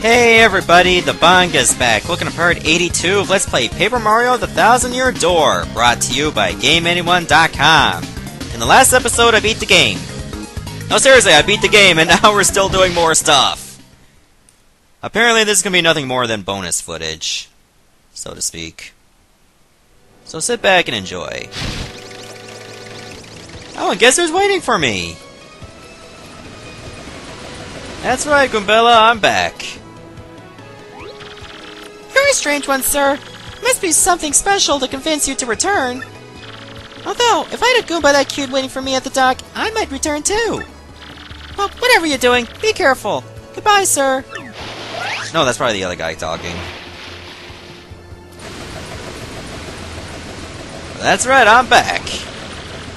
Hey everybody, the Bunga's back, looking at part 82 of Let's Play Paper Mario The Thousand Year Door, brought to you by GameAnyone.com. In the last episode, I beat the game. No, seriously, I beat the game, and now we're still doing more stuff. Apparently this is going to be nothing more than bonus footage, so to speak. So sit back and enjoy. Oh, and guess who's waiting for me? That's right, Goombella, I'm back. Very strange one, sir. Must be something special to convince you to return. Although, if I had a Goomba that cute waiting for me at the dock, I might return too. Well, whatever you're doing, be careful. Goodbye, sir. No, that's probably the other guy talking. That's right, I'm back.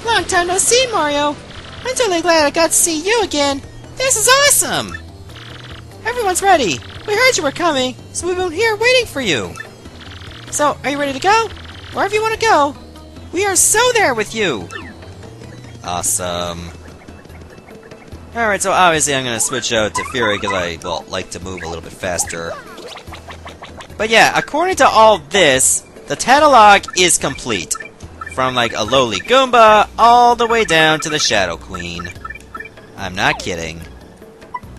Long time no see, Mario. I'm totally glad I got to see you again. This is awesome! Everyone's ready. We heard you were coming, so we've been here waiting for you. So, are you ready to go? Wherever you want to go. We are so there with you. Awesome. Alright, so obviously I'm going to switch out to Fury because I, well, like to move a little bit faster. But yeah, according to all this, the catalog is complete. From like a lowly Goomba all the way down to the Shadow Queen. I'm not kidding.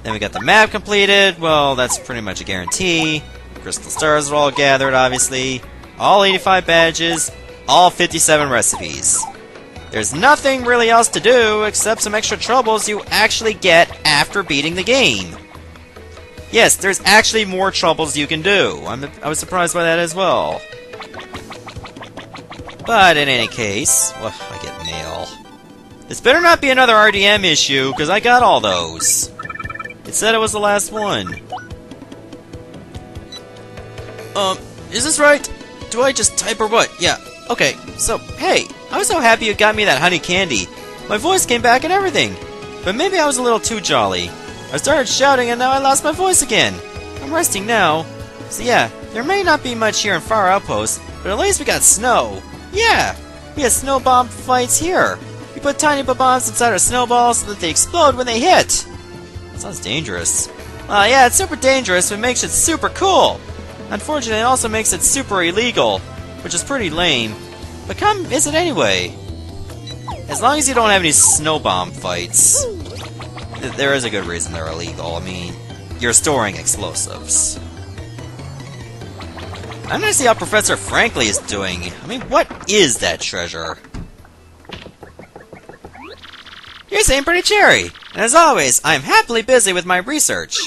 Then we got the map completed. Well, that's pretty much a guarantee. Crystal stars are all gathered, obviously. All 85 badges. All 57 recipes. There's nothing really else to do except some extra troubles you actually get after beating the game. Yes, there's actually more troubles you can do. I was surprised by that as well. But in any case, well, I get mail. This better not be another RDM issue, because I got all those. It said it was the last one. Is this right? Do I just type or what? Yeah, okay. So, hey, I was so happy you got me that honey candy. My voice came back and everything. But maybe I was a little too jolly. I started shouting and now I lost my voice again. I'm resting now. So yeah, there may not be much here in Far Outpost, but at least we got snow. Yeah, we had snow bomb fights here. We put tiny bombs inside our snowballs so that they explode when they hit. That sounds dangerous. Yeah, it's super dangerous, but it makes it super cool. Unfortunately, it also makes it super illegal, which is pretty lame. But come visit anyway. As long as you don't have any snow bomb fights. There is a good reason they're illegal. I mean, you're storing explosives. I'm gonna see how Professor Frankly is doing. I mean, what is that treasure? You're saying pretty cherry. And as always, I am happily busy with my research.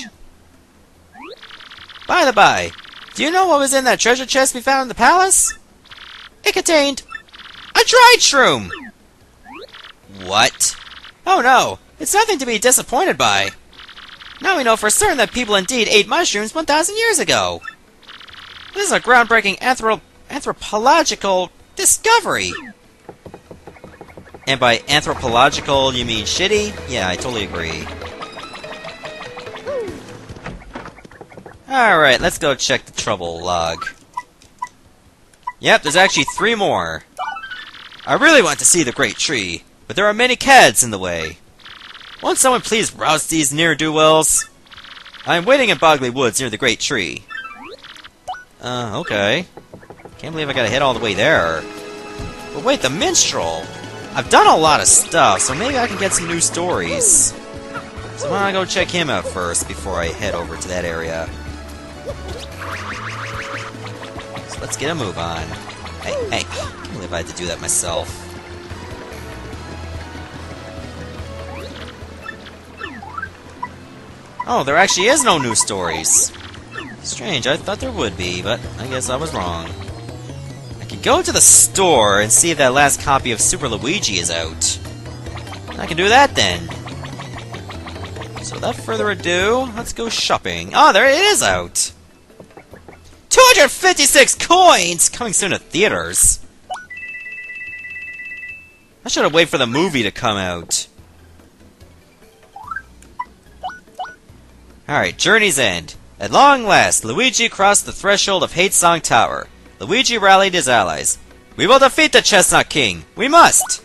By the by, do you know what was in that treasure chest we found in the palace? It contained a dried shroom! What? Oh no, it's nothing to be disappointed by. Now we know for certain that people indeed ate mushrooms 1,000 years ago. This is a groundbreaking anthropological discovery. And by anthropological, you mean shitty? Yeah, I totally agree. Alright, let's go check the trouble log. Yep, there's actually 3 more. I really want to see the great tree, but there are many cads in the way. Won't someone please rouse these ne'er-do-wells? I am waiting in Bogley Woods near the great tree. Okay. Can't believe I gotta head all the way there. But wait, the minstrel! I've done a lot of stuff, so maybe I can get some new stories. So why don't I go check him out first before I head over to that area. So let's get a move on. Hey, I can't believe I had to do that myself. Oh, there actually is no new stories. Strange, I thought there would be, but I guess I was wrong. I could go to the store and see if that last copy of Super Luigi is out. I can do that then. So without further ado, let's go shopping. Oh, there it is out! 256 coins! Coming soon to theaters. I should have waited for the movie to come out. Alright, Journey's End. At long last, Luigi crossed the threshold of Hate Song Tower. Luigi rallied his allies. We will defeat the Chestnut King! We must!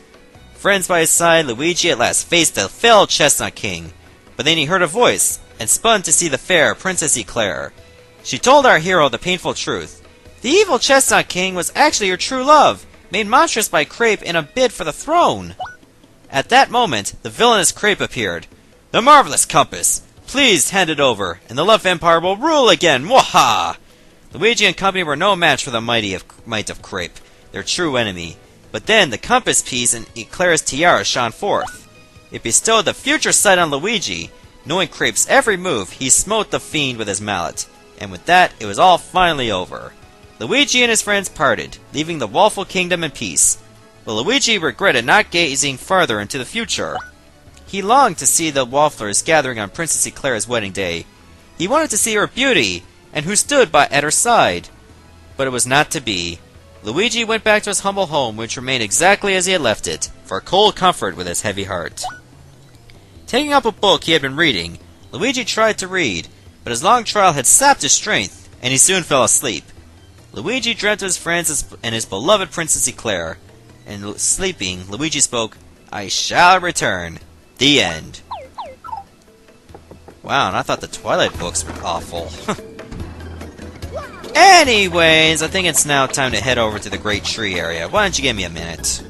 Friends by his side, Luigi at last faced the felled Chestnut King. But then he heard a voice. and spun to see the fair Princess Eclair. She told our hero the painful truth. The evil Chestnut King was actually her true love, made monstrous by Crepe in a bid for the throne. At that moment, the villainous Crepe appeared. The marvelous compass! Please hand it over, and the Love Empire will rule again! Waha! Luigi and company were no match for the might of Crepe, their true enemy. But then the compass piece and Eclair's tiara shone forth. It bestowed the future sight on Luigi. Knowing Crepe's every move, he smote the fiend with his mallet. And with that, it was all finally over. Luigi and his friends parted, leaving the Waffle Kingdom in peace. But Luigi regretted not gazing farther into the future. He longed to see the Wafflers gathering on Princess Eclair's wedding day. He wanted to see her beauty, and who stood at her side. But it was not to be. Luigi went back to his humble home, which remained exactly as he had left it, for cold comfort with his heavy heart. Taking up a book he had been reading, Luigi tried to read, but his long trial had sapped his strength, and he soon fell asleep. Luigi dreamt of his friends and his beloved Princess Eclair, and sleeping, Luigi spoke, "I shall return." The end. Wow, and I thought the Twilight books were awful. Anyways, I think it's now time to head over to the Great Tree area. Why don't you give me a minute?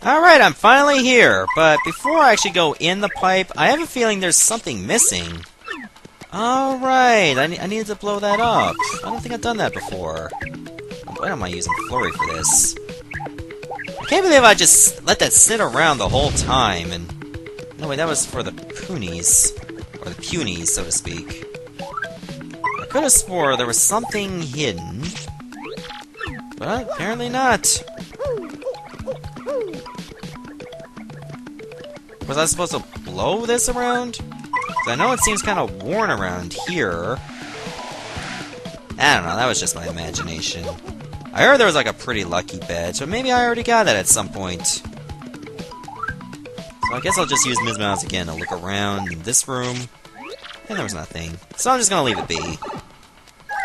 Alright, I'm finally here, but before I actually go in the pipe, I have a feeling there's something missing. Alright, I needed to blow that up. I don't think I've done that before. Why am I using Flurry for this? I can't believe I just let that sit around the whole time, and... No, wait, that was for the Punies. Or the Punies, so to speak. I could have swore there was something hidden. But apparently not. Was I supposed to blow this around? 'Cause I know it seems kind of worn around here. I don't know, that was just my imagination. I heard there was like a pretty lucky badge, so maybe I already got that at some point. So I guess I'll just use Ms. Mouse again to look around in this room. And there was nothing. So I'm just gonna leave it be.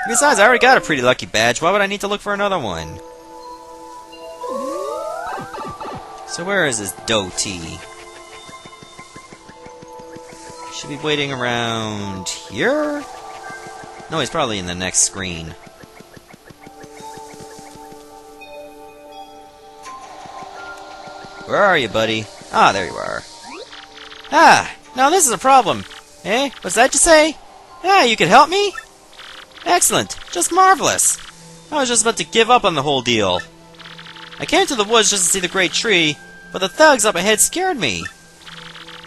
Besides, I already got a pretty lucky badge. Why would I need to look for another one? So where is this Doty? Should be waiting around here? No, he's probably in the next screen. Where are you, buddy? Ah, there you are. Ah, now this is a problem. Eh? What's that you say? Ah, you could help me? Excellent. Just marvelous. I was just about to give up on the whole deal. I came to the woods just to see the great tree, but the thugs up ahead scared me.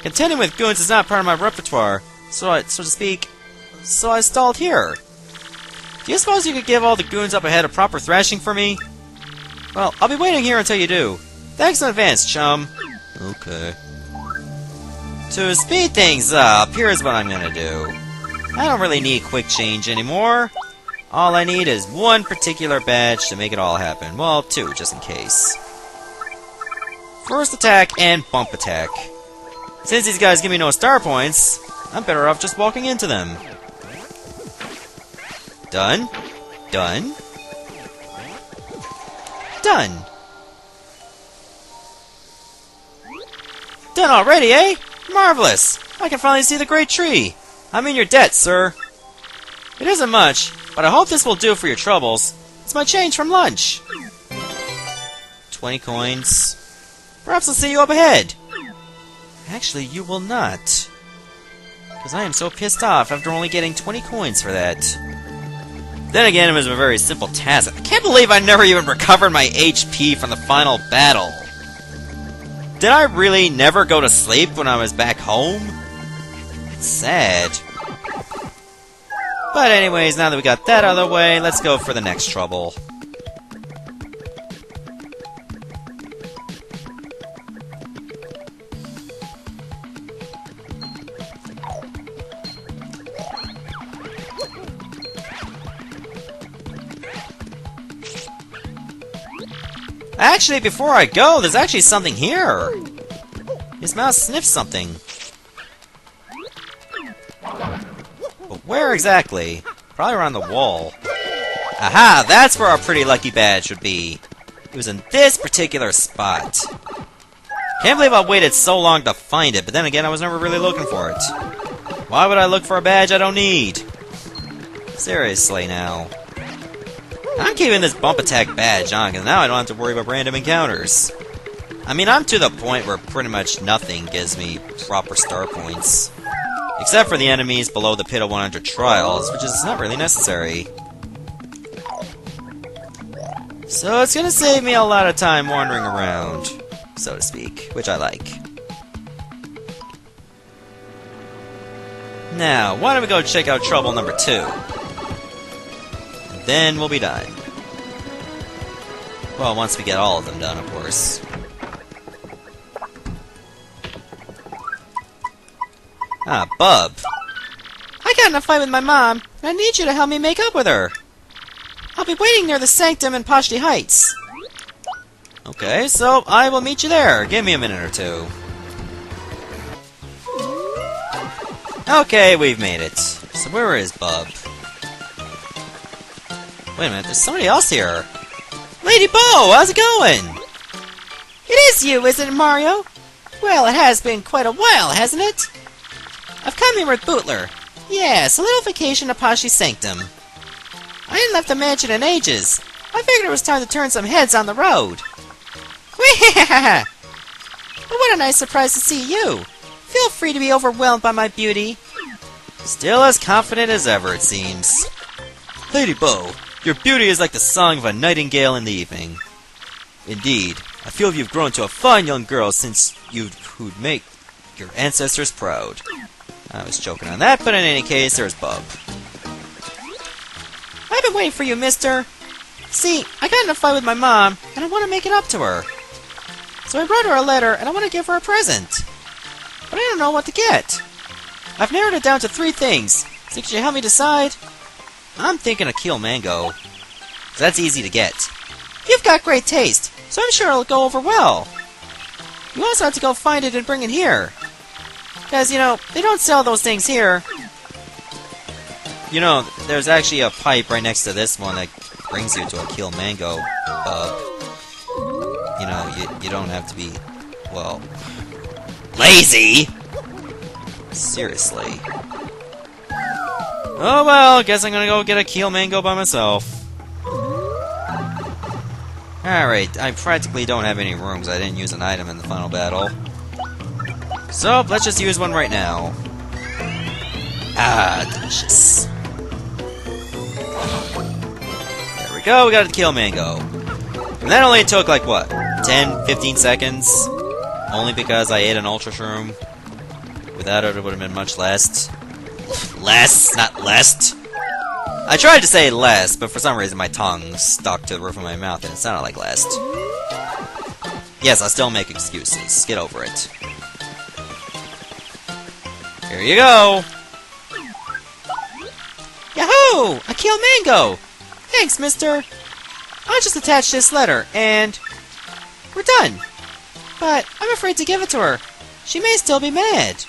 Contending with goons is not part of my repertoire, so to speak, so I stalled here. Do you suppose you could give all the goons up ahead a proper thrashing for me? Well, I'll be waiting here until you do. Thanks in advance, chum. Okay. To speed things up, here's what I'm gonna do. I don't really need quick change anymore. All I need is one particular badge to make it all happen. Well, two, just in case. First attack and bump attack. Since these guys give me no star points, I'm better off just walking into them. Done. Done. Done. Done already, eh? Marvelous! I can finally see the great tree. I'm in your debt, sir. It isn't much, but I hope this will do for your troubles. It's my change from lunch. 20 coins. Perhaps I'll see you up ahead. Actually, you will not. Because I am so pissed off after only getting 20 coins for that. Then again, it was a very simple task. I can't believe I never even recovered my HP from the final battle. Did I really never go to sleep when I was back home? It's sad. But anyways, now that we got that out of the way, let's go for the next trouble. Actually, before I go, there's actually something here. His mouse sniffed something. But where exactly? Probably around the wall. Aha! That's where our pretty lucky badge would be. It was in this particular spot. Can't believe I waited so long to find it, but then again, I was never really looking for it. Why would I look for a badge I don't need? Seriously now. I'm keeping this bump attack badge on, because now I don't have to worry about random encounters. I mean, I'm to the point where pretty much nothing gives me proper star points. Except for the enemies below the pit of 100 trials, which is not really necessary. So it's gonna save me a lot of time wandering around, so to speak, which I like. Now, why don't we go check out trouble number 2? And then we'll be done. Well, once we get all of them done, of course. Ah, Bub. I got in a fight with my mom, and I need you to help me make up with her. I'll be waiting near the Sanctum in Poshti Heights. Okay, so I will meet you there. Give me a minute or two. Okay, we've made it. So where is Bub? Wait a minute, there's somebody else here. Lady Bo, how's it going? It is you, isn't it, Mario? Well, it has been quite a while, hasn't it? I've come here with Bootler. Yes, a little vacation to Poshti Sanctum. I hadn't left the mansion in ages. I figured it was time to turn some heads on the road. But what a nice surprise to see you. Feel free to be overwhelmed by my beauty. Still as confident as ever, it seems. Lady Bo, your beauty is like the song of a nightingale in the evening. Indeed, I feel you've grown to a fine young girl since who'd make your ancestors proud. I was joking on that, but in any case, there's Bub. I've been waiting for you, mister. See, I got in a fight with my mom, and I want to make it up to her. So I wrote her a letter, and I want to give her a present. But I don't know what to get. I've narrowed it down to 3 things. So could you help me decide? I'm thinking a Keel Mango. That's easy to get. You've got great taste, so I'm sure it'll go over well. You also have to go find it and bring it here. Because, you know, they don't sell those things here. You know, there's actually a pipe right next to this one that brings you to a Keel Mango, Bub. You know, you don't have to be, well, lazy! Seriously. Oh well, guess I'm gonna go get a Keel Mango by myself. Alright, I practically don't have any rooms. I didn't use an item in the final battle. So, let's just use one right now. Ah, delicious. There we go, we got a Keel Mango. And that only took, like, what? 10, 15 seconds? Only because I ate an Ultra Shroom. Without it, it would have been much less. Less, not less. I tried to say less, but for some reason my tongue stuck to the roof of my mouth and it sounded like less. Yes, I still make excuses. Get over it. Here you go! Yahoo! A Keel Mango! Thanks, mister. I'll just attach this letter, and we're done. But I'm afraid to give it to her. She may still be mad.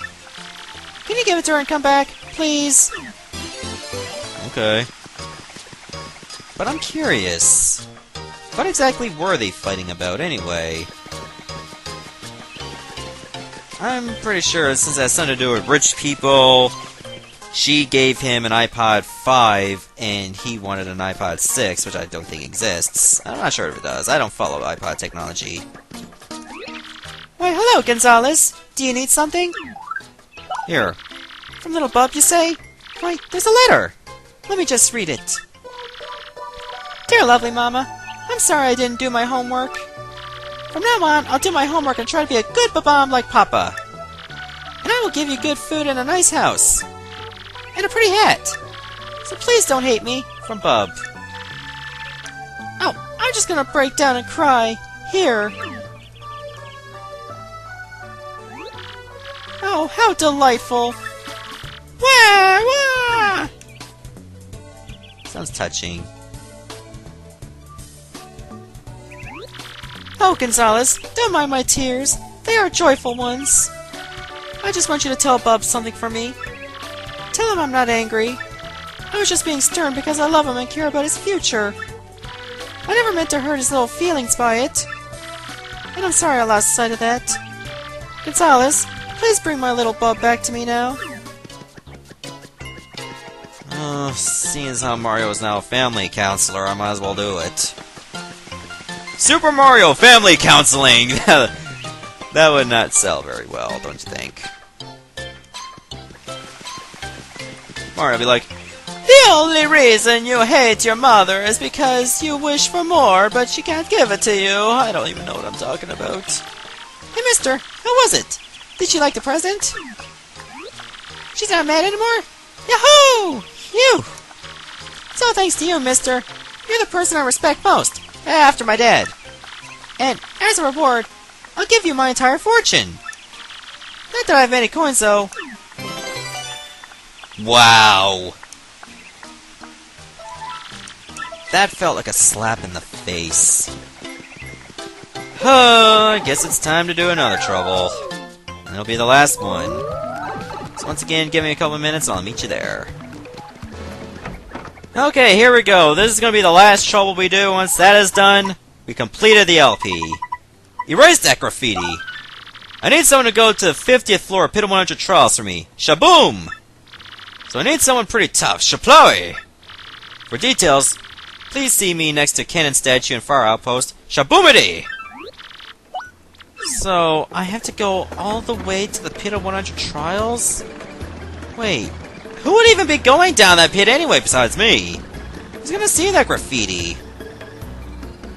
Can you give it to her and come back, please? Okay. But I'm curious. What exactly were they fighting about, anyway? I'm pretty sure since it has something to do with rich people, she gave him an iPod 5, and he wanted an iPod 6, which I don't think exists. I'm not sure if it does. I don't follow iPod technology. Why, hello, Gonzalez. Do you need something? Here. From little Bub, you say? Why, there's a letter. Let me just read it. Dear lovely Mama, I'm sorry I didn't do my homework. From now on, I'll do my homework and try to be a good babam like Papa. And I will give you good food and a nice house. And a pretty hat. So please don't hate me. From Bub. Oh, I'm just gonna break down and cry. Here. Oh, how delightful. Wah, wah! Sounds touching. Oh, Gonzalez, don't mind my tears. They are joyful ones. I just want you to tell Bub something for me. Tell him I'm not angry. I was just being stern because I love him and care about his future. I never meant to hurt his little feelings by it. And I'm sorry I lost sight of that. Gonzalez, please bring my little Bub back to me now. Seeing as how Mario is now a family counselor, I might as well do it. Super Mario Family Counseling! That would not sell very well, don't you think? Mario would be like, "The only reason you hate your mother is because you wish for more, but she can't give it to you." I don't even know what I'm talking about. Hey, mister, how was it? Did she like the present? She's not mad anymore? Yahoo! You! It's all thanks to you, mister. You're the person I respect most, after my dad. And as a reward, I'll give you my entire fortune. Not that I have many coins, though. Wow! That felt like a slap in the face. I guess it's time to do another trouble. And it'll be the last one. So once again, give me a couple minutes and I'll meet you there. Okay, here we go. This is going to be the last trouble we do. Once that is done, we completed the LP. Erase that graffiti! I need someone to go to the 50th floor of Pit of 100 Trials for me. Shaboom! So I need someone pretty tough. Shaplowy! For details, please see me next to Cannon Statue and Far Outpost. Shaboomity! So, I have to go all the way to the Pit of 100 Trials? Wait, who would even be going down that pit anyway besides me? Who's gonna see that graffiti?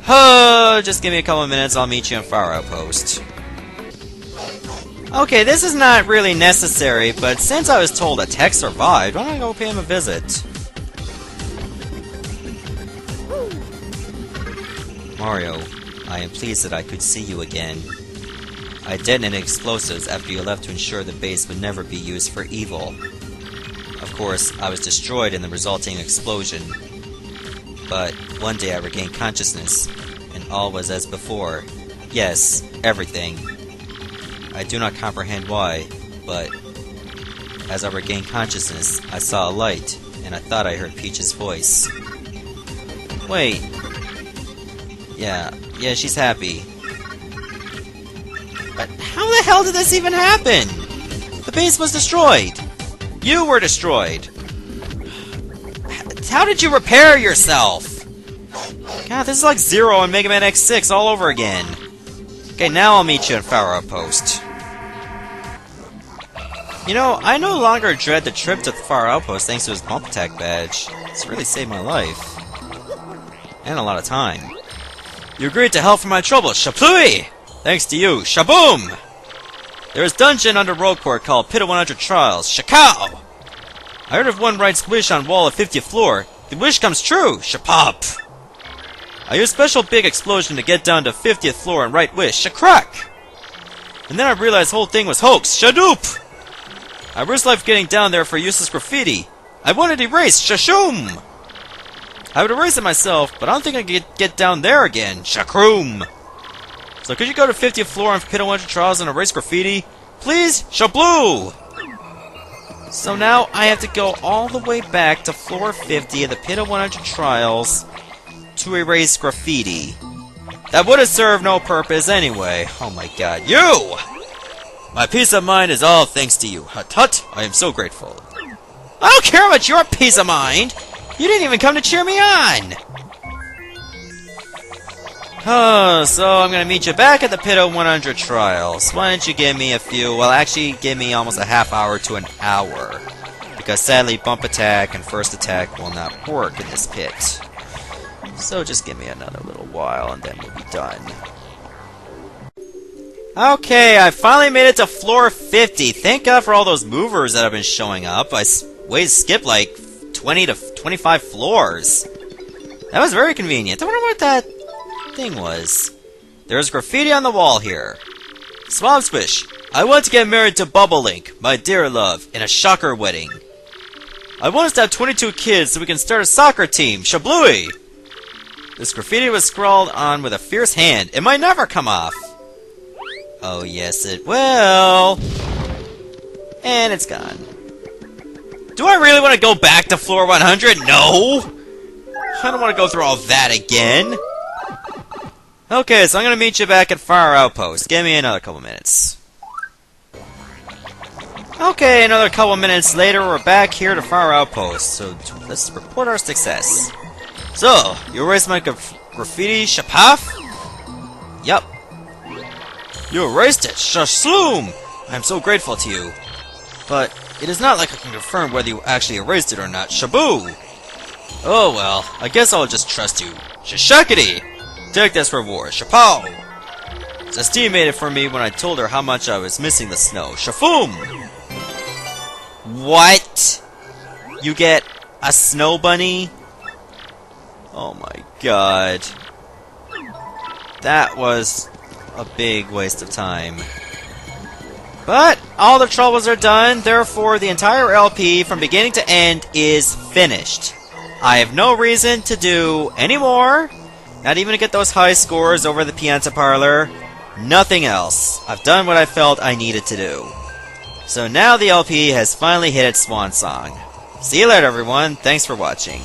Just give me a couple of minutes, I'll meet you in Far Outpost. Okay, this is not really necessary, but since I was told that Tech survived, why don't I go pay him a visit? Mario, I am pleased that I could see you again. I detonated explosives after you left to ensure the base would never be used for evil. Of course, I was destroyed in the resulting explosion. But one day I regained consciousness, and all was as before. Yes, everything. I do not comprehend why, but as I regained consciousness, I saw a light, and I thought I heard Peach's voice. Wait. Yeah, she's happy. But how the hell did this even happen? The base was destroyed. You were destroyed. How did you repair yourself? God, this is like Zero and Mega Man X6 all over again. Okay, now I'll meet you in Far Outpost. You know, I no longer dread the trip to the Far Outpost thanks to his bump attack badge. It's really saved my life. And a lot of time. You agreed to help for my trouble, Shaplui! Thanks to you, Shaboom! There is a dungeon under Rogueport called Pit of 100 Trials, Shakao! I heard if one writes wish on wall of 50th floor, the wish comes true, Shapop! I used special big explosion to get down to 50th floor and write wish, Shakrak! And then I realized the whole thing was hoax, Shadoop! I risked life getting down there for useless graffiti. I wanted erased, Shashoom! I would erase it myself, but I don't think I could get down there again, Shakroom! So could you go to 50th floor and Pit of 100 Trials and erase graffiti? Please, Shabloo! So now I have to go all the way back to floor 50 of the Pit of 100 Trials to erase graffiti. That would have served no purpose anyway. Oh my god, you! My peace of mind is all thanks to you. Hut hut, I am so grateful. I don't care about your peace of mind! You didn't even come to cheer me on! So I'm gonna meet you back at the Pit of 100 Trials. Why don't you give me actually give me almost a half hour to an hour. Because sadly, bump attack and first attack will not work in this pit. So just give me another little while and then we'll be done. Okay, I finally made it to floor 50. Thank God for all those movers that have been showing up. I skipped like 20 to 25 floors. That was very convenient. I wonder what that thing was. There's graffiti on the wall here. Swamp Swish, I want to get married to Bubble Link, my dear love, in a shocker wedding. I want us to have 22 kids so we can start a soccer team, Shablooey! This graffiti was scrawled on with a fierce hand. It might never come off. Oh yes it will. And it's gone. Do I really want to go back to floor 100? No! I don't want to go through all that again. Okay, so I'm gonna meet you back at Far Outpost. Give me another couple minutes. Okay, another couple minutes later, we're back here to Far Outpost, so let's report our success. So, you erased my graffiti shapaf? Yup. You erased it, Shashloom! I am so grateful to you. But it is not like I can confirm whether you actually erased it or not, Shaboo! Oh well, I guess I'll just trust you. Shashakity! Take this reward, Shapow! Zestine made it for me when I told her how much I was missing the snow. Shafoom! What? You get a snow bunny? Oh my god. That was a big waste of time. But all the troubles are done, therefore the entire LP from beginning to end is finished. I have no reason to do any more, not even to get those high scores over the Pianta Parlor. Nothing else. I've done what I felt I needed to do. So now the LP has finally hit its swan song. See you later, everyone. Thanks for watching.